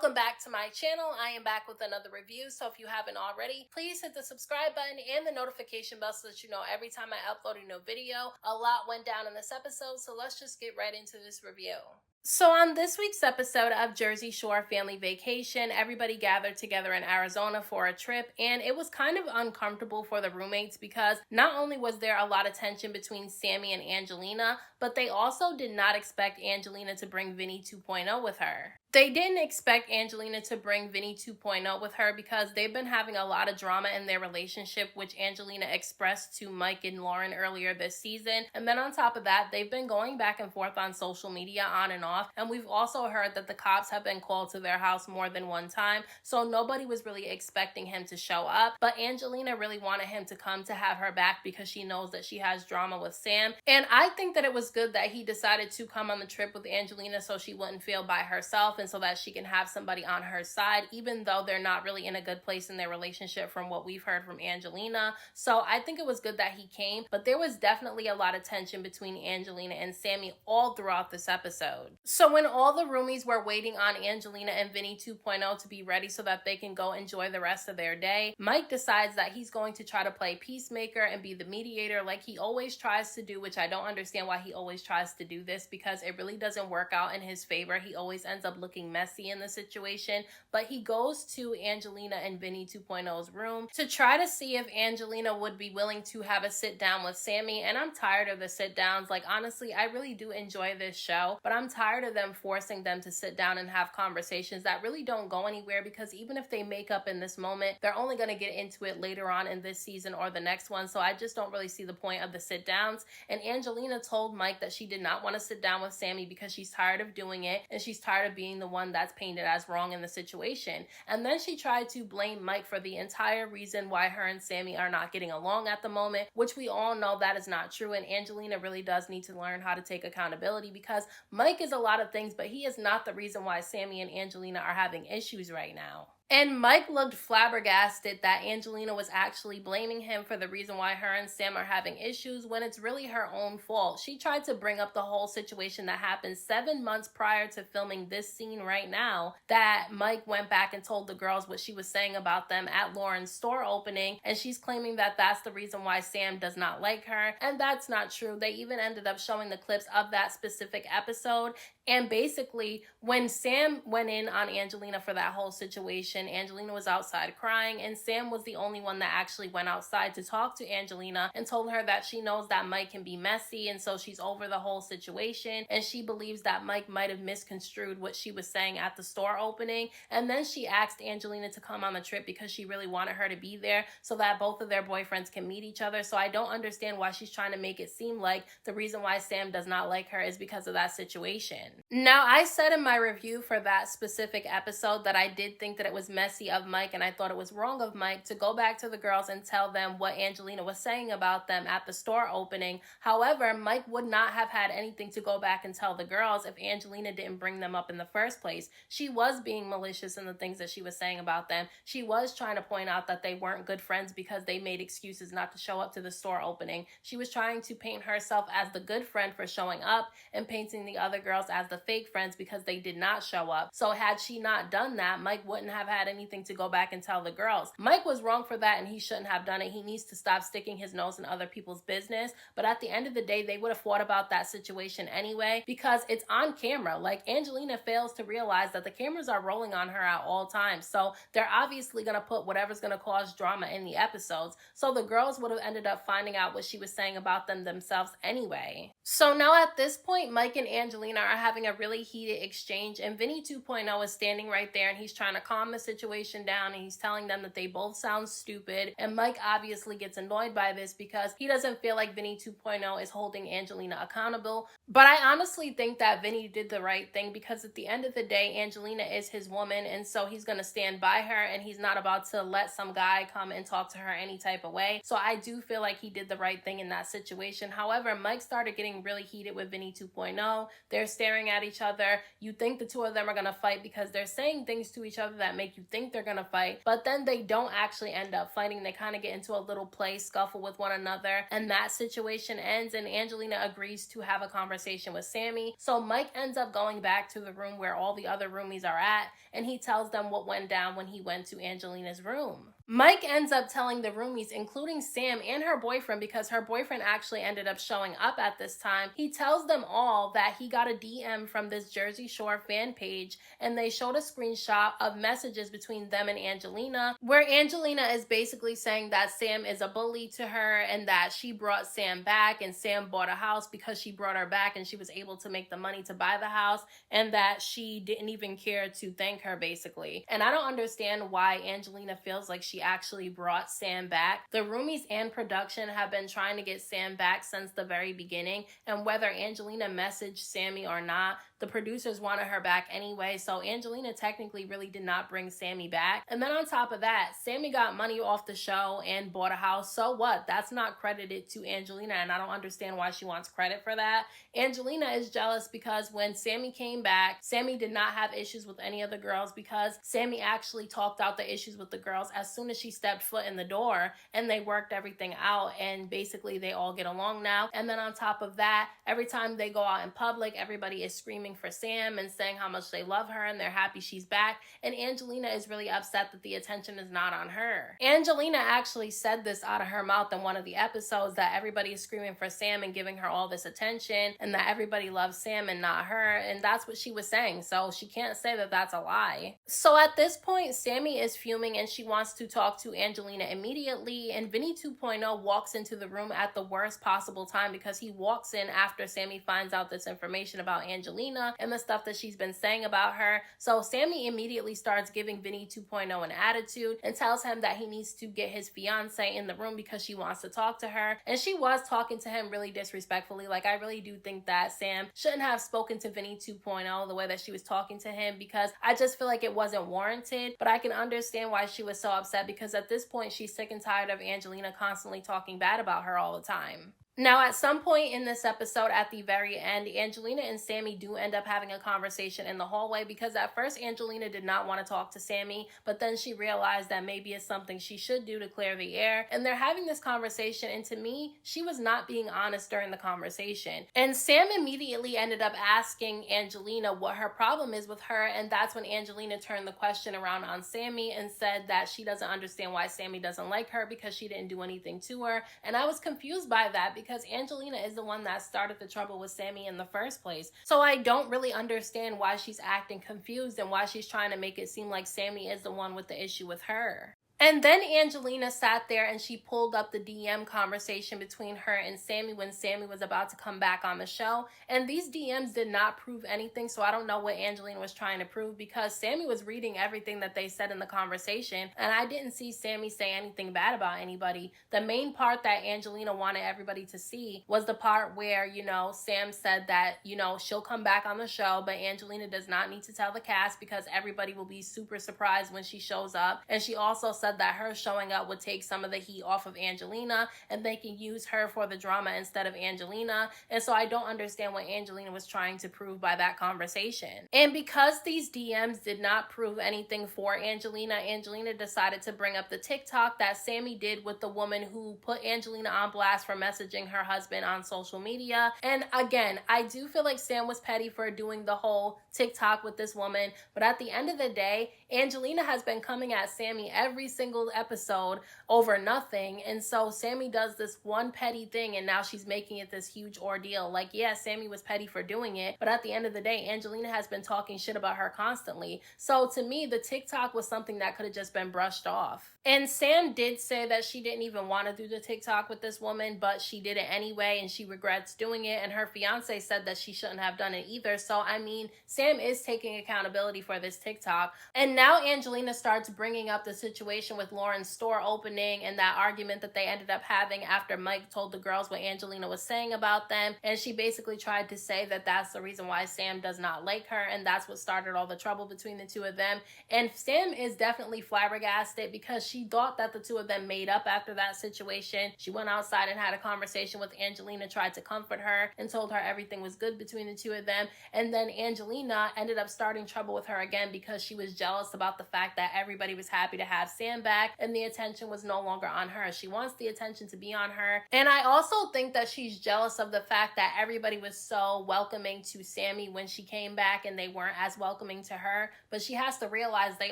Welcome back to my channel. I am back with another review, so if you haven't already, please hit the subscribe button and the notification bell so that you know every time I upload a new video. A lot went down in this episode, so let's just get right into this review. So on this week's episode of Jersey Shore Family Vacation, everybody gathered together in Arizona for a trip, and it was kind of uncomfortable for the roommates because not only was there a lot of tension between Sammi and Angelina, but they also did not expect Angelina to bring Vinny 2.0 with her. They didn't expect Angelina to bring Vinny 2.0 with her because they've been having a lot of drama in their relationship, which Angelina expressed to Mike and Lauren earlier this season. And then on top of that, they've been going back and forth on social media on and off. And we've also heard that the cops have been called to their house more than one time. So nobody was really expecting him to show up. But Angelina really wanted him to come to have her back because she knows that she has drama with Sam. And I think that it was good that he decided to come on the trip with Angelina so she wouldn't feel by herself and so that she can have somebody on her side, even though they're not really in a good place in their relationship from what we've heard from Angelina. So I think it was good that he came, but there was definitely a lot of tension between Angelina and Sammi all throughout this episode. So when all the roomies were waiting on Angelina and Vinny 2.0 to be ready so that they can go enjoy the rest of their day, Mike decides that he's going to try to play peacemaker and be the mediator like he always tries to do, which I don't understand why he always tries to do this because it really doesn't work out in his favor. He always ends up looking messy in the situation, but he goes to Angelina and Vinny 2.0's room to try to see if Angelina would be willing to have a sit down with Sammi. And I'm tired of the sit downs. Like, honestly, I really do enjoy this show, but I'm tired of them forcing them to sit down and have conversations that really don't go anywhere because even if they make up in this moment, they're only going to get into it later on in this season or the next one. So I just don't really see the point of the sit downs. And Angelina told Mike that she did not want to sit down with Sammi because she's tired of doing it and she's tired of being the one that's painted as wrong in the situation. And then she tried to blame Mike for the entire reason why her and Sammi are not getting along at the moment, which we all know that is not true. And Angelina really does need to learn how to take accountability because Mike is a lot of things, but he is not the reason why Sammi and Angelina are having issues right now. And Mike looked flabbergasted that Angelina was actually blaming him for the reason why her and Sam are having issues when it's really her own fault. She tried to bring up the whole situation that happened 7 months prior to filming this scene right now, that Mike went back and told the girls what she was saying about them at Lauren's store opening, and she's claiming that that's the reason why Sam does not like her, and that's not true. They even ended up showing the clips of that specific episode, and basically when Sam went in on Angelina for that whole situation, Angelina was outside crying, and Sam was the only one that actually went outside to talk to Angelina and told her that she knows that Mike can be messy, and so she's over the whole situation, and she believes that Mike might have misconstrued what she was saying at the store opening. And then she asked Angelina to come on the trip because she really wanted her to be there so that both of their boyfriends can meet each other. So I don't understand why she's trying to make it seem like the reason why Sam does not like her is because of that situation. Now, I said in my review for that specific episode that I did think that it was messy of Mike, and I thought it was wrong of Mike to go back to the girls and tell them what Angelina was saying about them at the store opening. However, Mike would not have had anything to go back and tell the girls if Angelina didn't bring them up in the first place. She was being malicious in the things that she was saying about them. She was trying to point out that they weren't good friends because they made excuses not to show up to the store opening. She was trying to paint herself as the good friend for showing up and painting the other girls as the fake friends because they did not show up. So had she not done that, Mike wouldn't have had anything to go back and tell the girls. Mike was wrong for that and he shouldn't have done it. He needs to stop sticking his nose in other people's business. But at the end of the day, they would have fought about that situation anyway because it's on camera. Like, Angelina fails to realize that the cameras are rolling on her at all times. So they're obviously going to put whatever's going to cause drama in the episodes. So the girls would have ended up finding out what she was saying about them themselves anyway. So now at this point, Mike and Angelina are having a really heated exchange, and Vinny 2.0 is standing right there and he's trying to calm the situation down, and he's telling them that they both sound stupid. And Mike obviously gets annoyed by this because he doesn't feel like Vinny 2.0 is holding Angelina accountable. But I honestly think that Vinny did the right thing because at the end of the day, Angelina is his woman, and so he's going to stand by her and he's not about to let some guy come and talk to her any type of way. So I do feel like he did the right thing in that situation. However, Mike started getting really heated with Vinny 2.0. They're staring staring at each other. You think the two of them are gonna fight because they're saying things to each other that make you think they're gonna fight, but then they don't actually end up fighting. They kind of get into a little play scuffle with one another, and that situation ends, and Angelina agrees to have a conversation with Sammi. So Mike ends up going back to the room where all the other roomies are at, and he tells them what went down when he went to Angelina's room. Mike ends up telling the roomies, including Sam and her boyfriend, because her boyfriend actually ended up showing up at this time. He tells them all that he got a DM from this Jersey Shore fan page, and they showed a screenshot of messages between them and Angelina, where Angelina is basically saying that Sam is a bully to her and that she brought Sam back, and Sam bought a house because she brought her back and she was able to make the money to buy the house, and that she didn't even care to thank her, basically. And I don't understand why Angelina feels like she actually brought Sam back. The roomies and production have been trying to get Sam back since the very beginning, and whether Angelina messaged Sammi or not, the producers wanted her back anyway, so Angelina technically really did not bring Sammi back. And then on top of that, Sammi got money off the show and bought a house. So what? That's not credited to Angelina, and I don't understand why she wants credit for that. Angelina is jealous because when Sammi came back, Sammi did not have issues with any of the girls, because Sammi actually talked out the issues with the girls as soon as she stepped foot in the door, and they worked everything out, and basically they all get along now. And then on top of that, every time they go out in public, everybody is screaming for Sam and saying how much they love her and they're happy she's back, and Angelina is really upset that the attention is not on her. Angelina actually said this out of her mouth in one of the episodes, that everybody is screaming for Sam and giving her all this attention, and that everybody loves Sam and not her, and that's what she was saying, so she can't say that that's a lie. So at this point, Sammi is fuming and she wants to talk to Angelina immediately, and Vinny 2.0 walks into the room at the worst possible time, because he walks in after Sammi finds out this information about Angelina and the stuff that she's been saying about her. So Sammi immediately starts giving Vinny 2.0 an attitude and tells him that he needs to get his fiance in the room because she wants to talk to her. And she was talking to him really disrespectfully. Like, I really do think that Sam shouldn't have spoken to Vinny 2.0 the way that she was talking to him, because I just feel like it wasn't warranted. But I can understand why she was so upset, because at this point she's sick and tired of Angelina constantly talking bad about her all the time. Now, at some point in this episode, at the very end, Angelina and Sammi do end up having a conversation in the hallway, because at first Angelina did not want to talk to Sammi, but then she realized that maybe it's something she should do to clear the air, and they're having this conversation, and to me, she was not being honest during the conversation. And Sam immediately ended up asking Angelina what her problem is with her, and that's when Angelina turned the question around on Sammi and said that she doesn't understand why Sammi doesn't like her because she didn't do anything to her, and I was confused by that, because Angelina is the one that started the trouble with Sammi in the first place. So I don't really understand why she's acting confused and why she's trying to make it seem like Sammi is the one with the issue with her. And then Angelina sat there and she pulled up the DM conversation between her and Sammi when Sammi was about to come back on the show. And these DMs did not prove anything, so I don't know what Angelina was trying to prove, because Sammi was reading everything that they said in the conversation, and I didn't see Sammi say anything bad about anybody. The main part that Angelina wanted everybody to see was the part where, Sam said that, she'll come back on the show, but Angelina does not need to tell the cast because everybody will be super surprised when she shows up. And she also said that her showing up would take some of the heat off of Angelina, and they can use her for the drama instead of Angelina. And so I don't understand what Angelina was trying to prove by that conversation. And because these DMs did not prove anything for Angelina, Angelina decided to bring up the TikTok that Sammi did with the woman who put Angelina on blast for messaging her husband on social media. And again, I do feel like Sam was petty for doing the whole TikTok with this woman, but at the end of the day, Angelina has been coming at Sammi every single episode over nothing, and so Sammi does this one petty thing and now she's making it this huge ordeal. Like, yeah, Sammi was petty for doing it, but at the end of the day, Angelina has been talking shit about her constantly. So to me, the TikTok was something that could have just been brushed off. And Sam did say that she didn't even want to do the TikTok with this woman, but she did it anyway and she regrets doing it, and her fiance said that she shouldn't have done it either. So I mean, Sam is taking accountability for this TikTok. And And now Angelina starts bringing up the situation with Lauren's store opening and that argument that they ended up having after Mike told the girls what Angelina was saying about them. And she basically tried to say that that's the reason why Sam does not like her, and that's what started all the trouble between the two of them. And Sam is definitely flabbergasted because she thought that the two of them made up after that situation. She went outside and had a conversation with Angelina, tried to comfort her, and told her everything was good between the two of them. And then Angelina ended up starting trouble with her again because she was jealous about the fact that everybody was happy to have Sam back and the attention was no longer on her. She wants the attention to be on her. And I also think that she's jealous of the fact that everybody was so welcoming to Sammi when she came back and they weren't as welcoming to her. But she has to realize they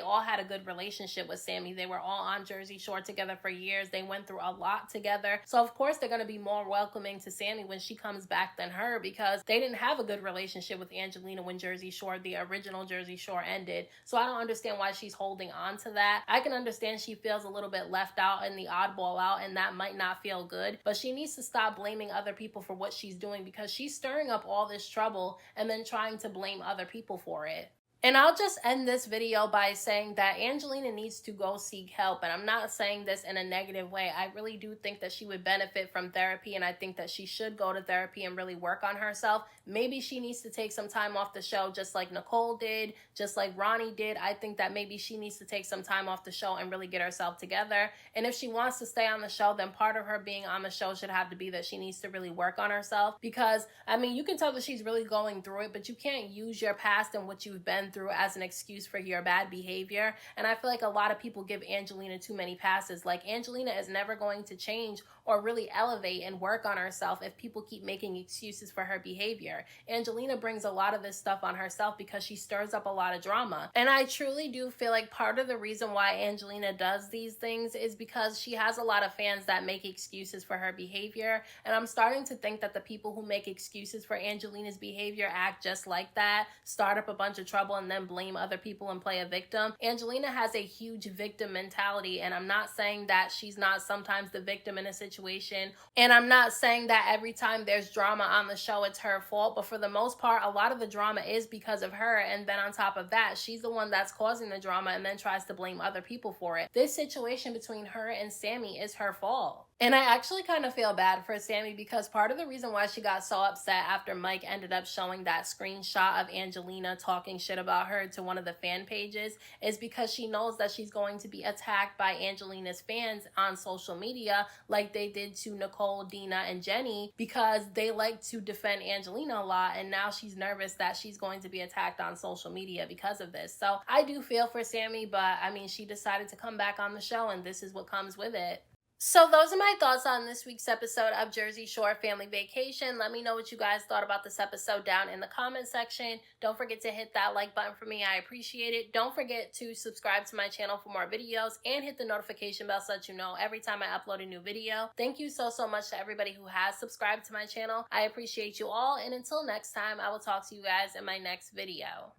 all had a good relationship with Sammi. They were all on Jersey Shore together for years. They went through a lot together. So of course they're going to be more welcoming to Sammi when she comes back than her, because they didn't have a good relationship with Angelina when Jersey Shore, the original Jersey Shore, ended. So I don't understand why she's holding on to that. I can understand she feels a little bit left out and the oddball out, and that might not feel good, but she needs to stop blaming other people for what she's doing, because she's stirring up all this trouble and then trying to blame other people for it. And I'll just end this video by saying that Angelina needs to go seek help. And I'm not saying this in a negative way. I really do think that she would benefit from therapy, and I think that she should go to therapy and really work on herself. Maybe she needs to take some time off the show, just like Nicole did, just like Ronnie did. I think that maybe she needs to take some time off the show and really get herself together. And if she wants to stay on the show, then part of her being on the show should have to be that she needs to really work on herself. Because, I mean, you can tell that she's really going through it, but you can't use your past and what you've been through as an excuse for your bad behavior. And I feel like a lot of people give Angelina too many passes. Like, Angelina is never going to change or really elevate and work on herself if people keep making excuses for her behavior. Angelina brings a lot of this stuff on herself because she stirs up a lot of drama. And I truly do feel like part of the reason why Angelina does these things is because she has a lot of fans that make excuses for her behavior. And I'm starting to think that the people who make excuses for Angelina's behavior act just like that, start up a bunch of trouble and then blame other people and play a victim. Angelina has a huge victim mentality, and I'm not saying that she's not sometimes the victim in a situation, and I'm not saying that every time there's drama on the show it's her fault, but for the most part a lot of the drama is because of her. And then on top of that, she's the one that's causing the drama and then tries to blame other people for it. This situation between her and Sammi is her fault. And I actually kind of feel bad for Sammi, because part of the reason why she got so upset after Mike ended up showing that screenshot of Angelina talking shit about her to one of the fan pages is because she knows that she's going to be attacked by Angelina's fans on social media like they did to Nicole, Dina, and Jenny, because they like to defend Angelina a lot, and now she's nervous that she's going to be attacked on social media because of this. So I do feel for Sammi, but I mean, she decided to come back on the show and this is what comes with it. So those are my thoughts on this week's episode of Jersey Shore Family Vacation. Let me know what you guys thought about this episode down in the comment section. Don't forget to hit that like button for me. I appreciate it. Don't forget to subscribe to my channel for more videos and hit the notification bell so that you know every time I upload a new video. Thank you so much to everybody who has subscribed to my channel. I appreciate you all, and until next time, I will talk to you guys in my next video.